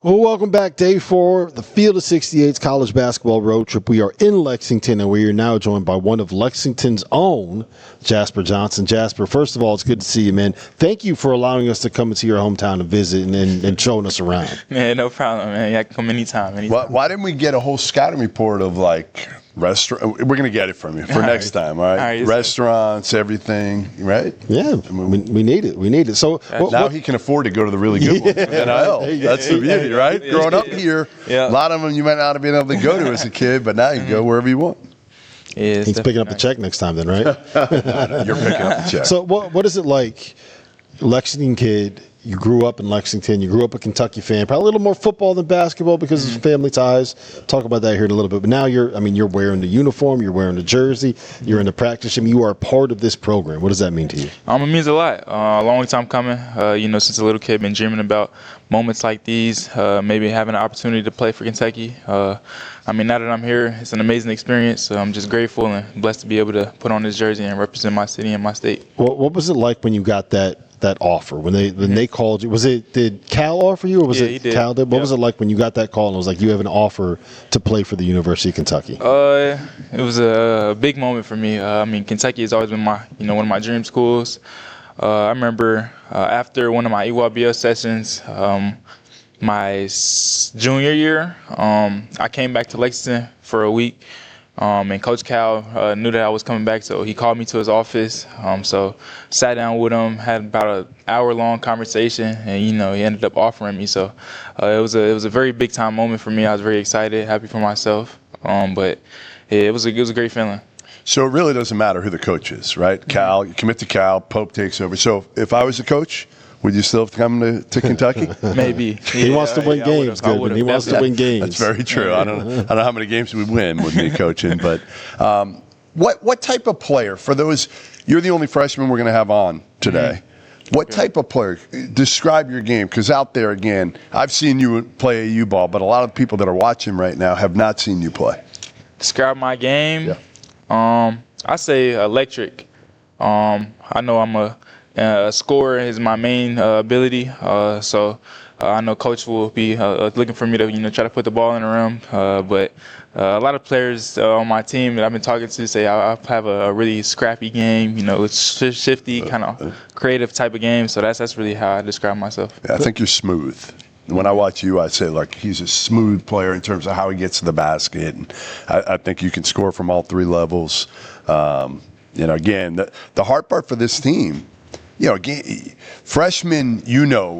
Well, welcome back. Day 4, the Field of 68's college basketball road trip. We are in Lexington, and we are now joined by one of Lexington's own, Jasper Johnson. Jasper, first of all, it's good to see you, man. Thank you for allowing us to come into your hometown and visit and showing us around. Man, no problem, man. You can come anytime. Why didn't we get a whole scouting report of, like, restaurant? We're going to get it from you for next time, all right? Restaurants, everything, right? Yeah, we need it. We need it. So now he can afford to go to the really good ones. NIL. That's the beauty, right? Growing up here, a lot of them you might not have been able to go to as a kid, but now you can go wherever you want. Yeah, he's picking up the check next time then, right? You're picking up the check. So what is it like, Lexington kid? You grew up in Lexington. You grew up a Kentucky fan. Probably a little more football than basketball because of family ties. Talk about that here in a little bit. But now you're wearing the uniform. You're wearing the jersey. You're in the practice gym. You are a part of this program. What does that mean to you? It means a lot. A long time coming. Since a little kid, been dreaming about moments like these. Maybe having an opportunity to play for Kentucky. Now that I'm here, it's an amazing experience. So I'm just grateful and blessed to be able to put on this jersey and represent my city and my state. What was it like when you got that offer when they called you? Did Cal offer you, or was it Cal did? What was it like when you got that call and it was like you have an offer to play for the University of Kentucky? It was a big moment for me. Kentucky has always been my one of my dream schools. I remember after one of my EYBL sessions, my junior year, I came back to Lexington for a week. And Coach Cal knew that I was coming back, so he called me to his office. So sat down with him, had about an hour-long conversation, and he ended up offering me. So it was a very big-time moment for me. I was very excited, happy for myself. But it was a great feeling. So it really doesn't matter who the coach is, right? Cal, you commit to Cal, Pope takes over. So if I was the coach, would you still have to come to Kentucky? Maybe. He wants to win games, Goodman. He wants to win games. That's very true. I don't know how many games we win with me coaching, but what type of player, for those, you're the only freshman we're going to have on today. What type of player, describe your game, because out there, again, I've seen you play AU ball, but a lot of people that are watching right now have not seen you play. Describe my game? Yeah. I say electric. I know I'm a scorer is my main ability, so I know Coach will be looking for me to try to put the ball in the rim. But a lot of players on my team that I've been talking to say I have a really scrappy game. It's shifty, kind of creative type of game. So that's really how I describe myself. Yeah, I think you're smooth. When I watch you, I say, like, he's a smooth player in terms of how he gets to the basket. And I think you can score from all three levels. Again, the hard part for this team, again, freshmen,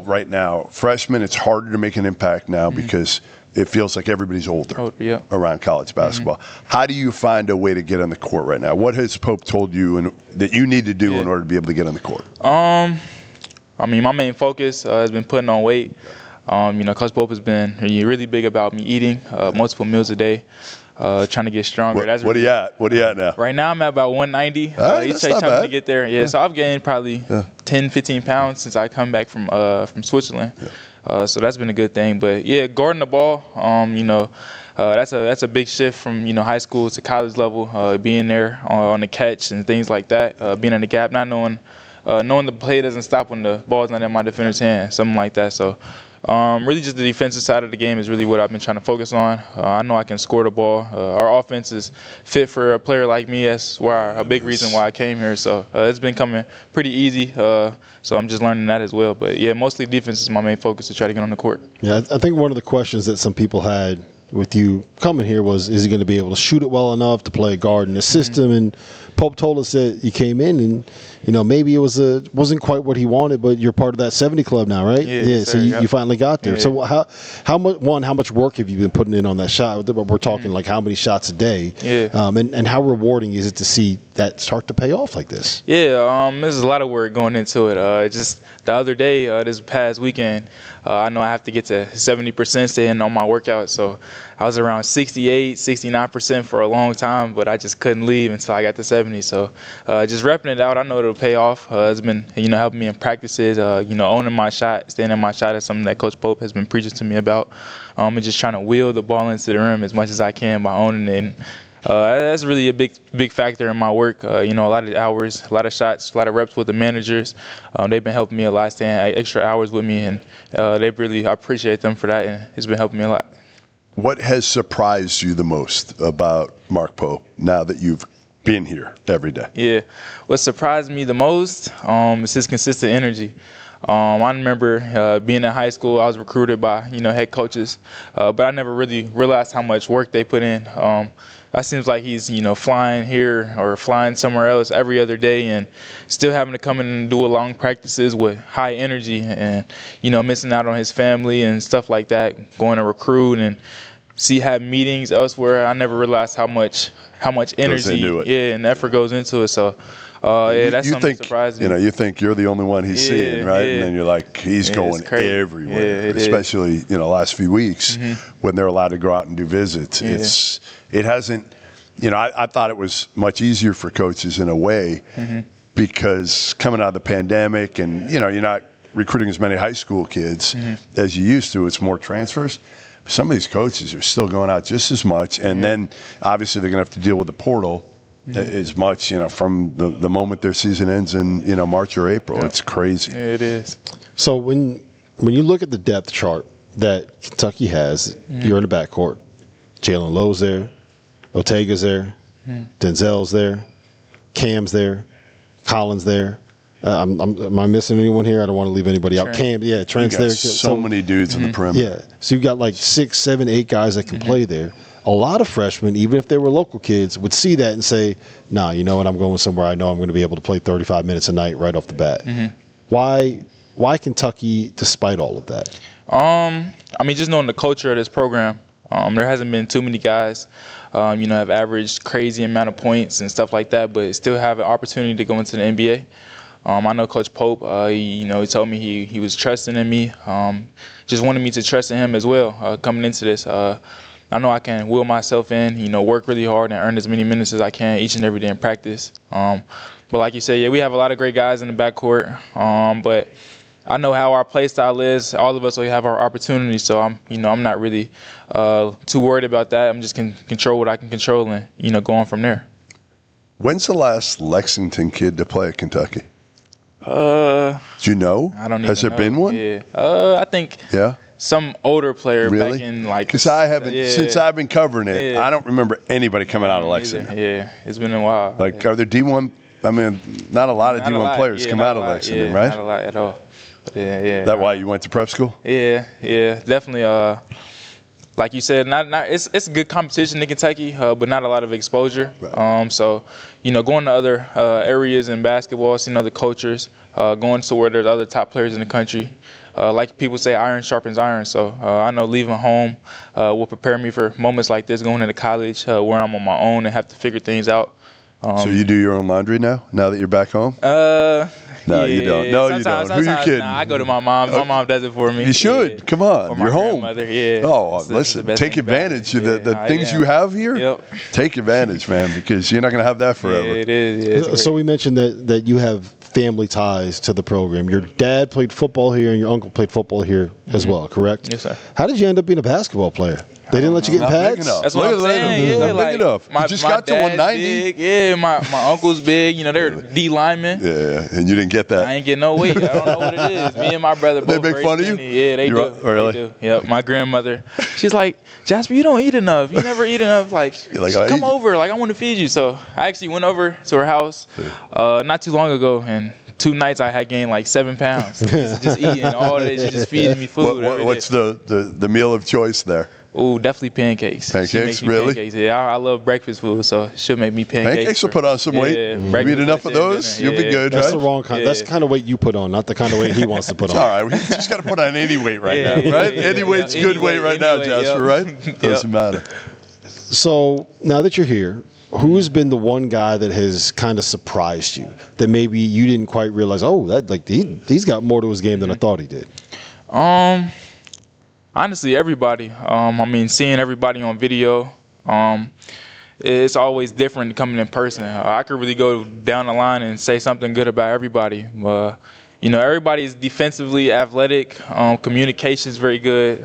right now, freshmen, it's harder to make an impact now because it feels like everybody's older around college basketball. How do you find a way to get on the court right now? What has Pope told you that you need to do in order to be able to get on the court? My main focus has been putting on weight. Coach Pope has been really big about me eating multiple meals a day. Trying to get stronger. What are you at? What are you at now? Right now I'm at about 190. He's trying to get there. Yeah, so I've gained probably 10, 15 pounds since I come back from Switzerland. So that's been a good thing. But yeah, guarding the ball, that's a big shift from high school to college level. Being there on the catch and things like that. Being in the gap, not knowing the play doesn't stop when the ball's not in my defender's hand, something like that. So. Really just the defensive side of the game is really what I've been trying to focus on. I know I can score the ball. Our offense is fit for a player like me. That's a big reason why I came here. So it's been coming pretty easy. So I'm just learning that as well. But, yeah, mostly defense is my main focus to try to get on the court. Yeah, I think one of the questions that some people had with you coming here was, is he going to be able to shoot it well enough to play guard in the system? And Pope told us that you came in and, maybe it wasn't quite what he wanted, but you're part of that 70 club now, right? Yeah, so you finally got there. Yeah. So how much work have you been putting in on that shot? We're talking like how many shots a day? Yeah. And how rewarding is it to see that start to pay off like this? Yeah, there's a lot of work going into it. Just the other day, this past weekend, I know I have to get to 70% staying on my workout. So I was around 68, 69% for a long time, but I just couldn't leave until I got to 70. So just repping it out, I know it'll pay off. It's been, helping me in practices, owning my shot, staying in my shot is something that Coach Pope has been preaching to me about. And just trying to wheel the ball into the rim as much as I can by owning it. And, That's really a big factor in my work. You know, a lot of hours, a lot of shots, a lot of reps with the managers. They've been helping me a lot, staying extra hours with me, and I appreciate them for that, and it's been helping me a lot. What has surprised you the most about Mark Pope now that you've been here every day? Yeah, what surprised me the most is his consistent energy. I remember being in high school, I was recruited by, head coaches, but I never really realized how much work they put in. It seems like he's, flying here or flying somewhere else every other day and still having to come in and do long practices with high energy and, missing out on his family and stuff like that, going to recruit and have meetings elsewhere. I never realized how much energy and effort goes into it. So, that's something that surprised me. You think you're the only one he's seeing, right? Yeah. And then you're like, he's going everywhere, especially, last few weeks when they're allowed to go out and do visits. It hasn't, I thought it was much easier for coaches in a way because coming out of the pandemic and, you're not recruiting as many high school kids as you used to. It's more transfers. Some of these coaches are still going out just as much, and then obviously they're going to have to deal with the portal as much, from the moment their season ends in, March or April. Yeah. It's crazy. Yeah, it is. So when you look at the depth chart that Kentucky has, you're in the backcourt. Jalen Lowe's there, Ortega's there, Denzel's there, Cam's there, Collins there. Am I missing anyone here? I don't want to leave anybody out. Cam, Trent's there. So many dudes in the perimeter. Yeah, so you've got like 6, 7, 8 guys that can play there. A lot of freshmen, even if they were local kids, would see that and say, nah, you know what, I'm going somewhere I know I'm going to be able to play 35 minutes a night right off the bat. Why Kentucky despite all of that? Just knowing the culture of this program, there hasn't been too many guys, have averaged crazy amount of points and stuff like that, but still have an opportunity to go into the NBA. I know Coach Pope, he told me he was trusting in me, just wanted me to trust in him as well coming into this. I know I can will myself in, work really hard and earn as many minutes as I can each and every day in practice. But like you said, we have a lot of great guys in the backcourt, but I know how our play style is. All of us will have our opportunities, so I'm not really too worried about that. I'm just can control what I can control and, go on from there. When's the last Lexington kid to play at Kentucky? Do you know? I don't even Has there know. been one? Yeah. I think some older player really? Back in like. Because I haven't since I've been covering it. I don't remember anybody coming out of Lexington. Yeah, it's been a while. Like, are there D1? I mean, not a lot of D1 players come out of Lexington, right? Not a lot at all. But Is that why you went to prep school? Yeah, definitely. Like you said, not it's a good competition in Kentucky, but not a lot of exposure. Right. So, going to other areas in basketball, seeing other cultures, going to where there's other top players in the country. Like people say, iron sharpens iron. So I know leaving home will prepare me for moments like this, going into college where I'm on my own and have to figure things out. So you do your own laundry now that you're back home? No, you don't. No, you don't. Who you kidding? Nah, I go to my mom. My mom does it for me. You should. Yeah. Come on. You're home. Yeah. Oh, listen. Take advantage of the things you have here. Yep. Take advantage, man, because you're not going to have that forever. Yeah, it is. Yeah, so we mentioned that you have family ties to the program. Your dad played football here and your uncle played football here as well, correct? Yes, sir. How did you end up being a basketball player? They didn't let you get pads? That's what I'm saying. Not big enough. You just got to 190. Big. Yeah, my uncle's big. They're D linemen. Yeah, and you didn't get that. I ain't getting no weight. I don't know what it is. Me and my brother both. They make fun of you? Yeah, they do. Really? They do. Yep. My grandmother, she's like, Jasper, you don't eat enough. You never eat enough. Like come over. Like, I want to feed you. So I actually went over to her house not too long ago, and 2 nights I had gained like 7 pounds. Just eating all day. She's just feeding me food. What's the meal of choice there? Oh, definitely pancakes. Pancakes, really? Pancakes. Yeah, I love breakfast food, so she'll make me pancakes. Pancakes will put on some weight. You eat enough of those, you'll be good, That's right? the wrong kind. That's the kind of weight you put on, not the kind of weight he wants to put on. All right, we just got to put on any weight right now, right? Any weight's good weight right now, Jasper, right? Doesn't matter. So now that you're here, who's been the one guy that has kind of surprised you that maybe you didn't quite realize? Oh, he's got more to his game than I thought he did. Honestly, everybody. Seeing everybody on video, it's always different coming in person. I could really go down the line and say something good about everybody. Everybody is defensively athletic. Communication is very good.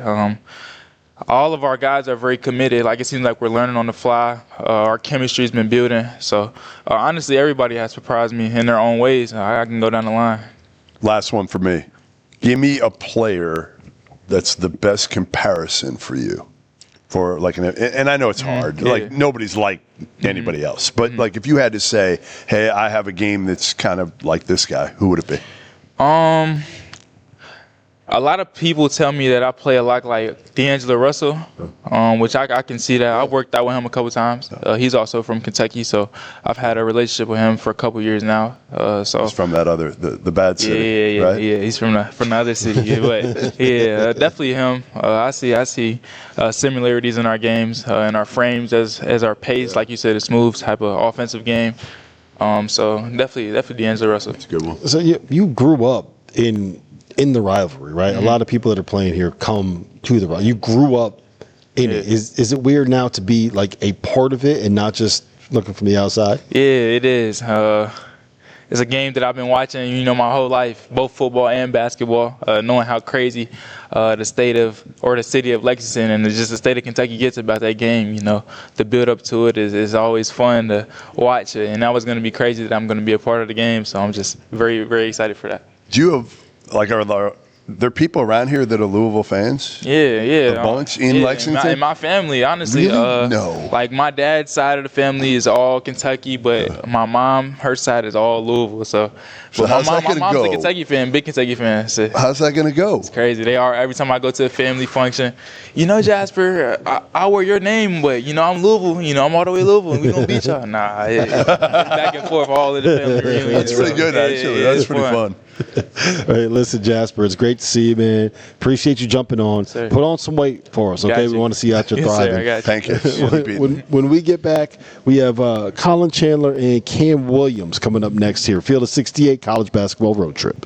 all of our guys are very committed. Like, it seems like we're learning on the fly. Our chemistry's been building. So, honestly, everybody has surprised me in their own ways. I can go down the line. Last one for me. Give me a player that's the best comparison for you. For like, and I know it's hard. Yeah. Like, nobody's like anybody else. But like, if you had to say, hey, I have a game that's kind of like this guy, who would it be? A lot of people tell me that I play a lot like D'Angelo Russell, which I can see that. I've worked out with him a couple times. He's also from Kentucky, so I've had a relationship with him for a couple years now. So he's from that other, the bad city, right? Yeah. He's from the other city, but yeah, definitely him. I see similarities in our games, in our frames, as our pace, like you said, a smooth type of offensive game. So definitely D'Angelo Russell. That's a good one. So you grew up in the rivalry, right? A lot of people that are playing here come to the rivalry. You grew up in it. Is it weird now to be like a part of it and not just looking from the outside? Yeah, it is. It's a game that I've been watching, my whole life, both football and basketball, knowing how crazy the city of Lexington and just the state of Kentucky gets about that game. The build up to it is always fun to watch it, and that was going to be crazy that I'm going to be a part of the game. So I'm just very, very excited for that. Do you have are there people around here that are Louisville fans? Yeah. A bunch in Lexington? In my family, honestly. Really? No. Like, my dad's side of the family is all Kentucky, but my mom, her side is all Louisville. So how's that my gonna mom's go? a Kentucky fan, big Kentucky fan. So how's that going to go? it's crazy. They are. Every time I go to a family function, Jasper, I wear your name, but, I'm Louisville. I'm all the way Louisville, and we going to beat y'all. Nah, it's back and forth all of the family reunions. That's pretty good, actually. That's pretty fun. All right, listen, Jasper, it's great to see you, man. Appreciate you jumping on. Sir. Put on some weight for us, okay? We want to see you out there thriving. Yes, sir, I got you. Thank you. When we get back, we have Colin Chandler and Cam Williams coming up next here. Field of 68 College Basketball Road Trip.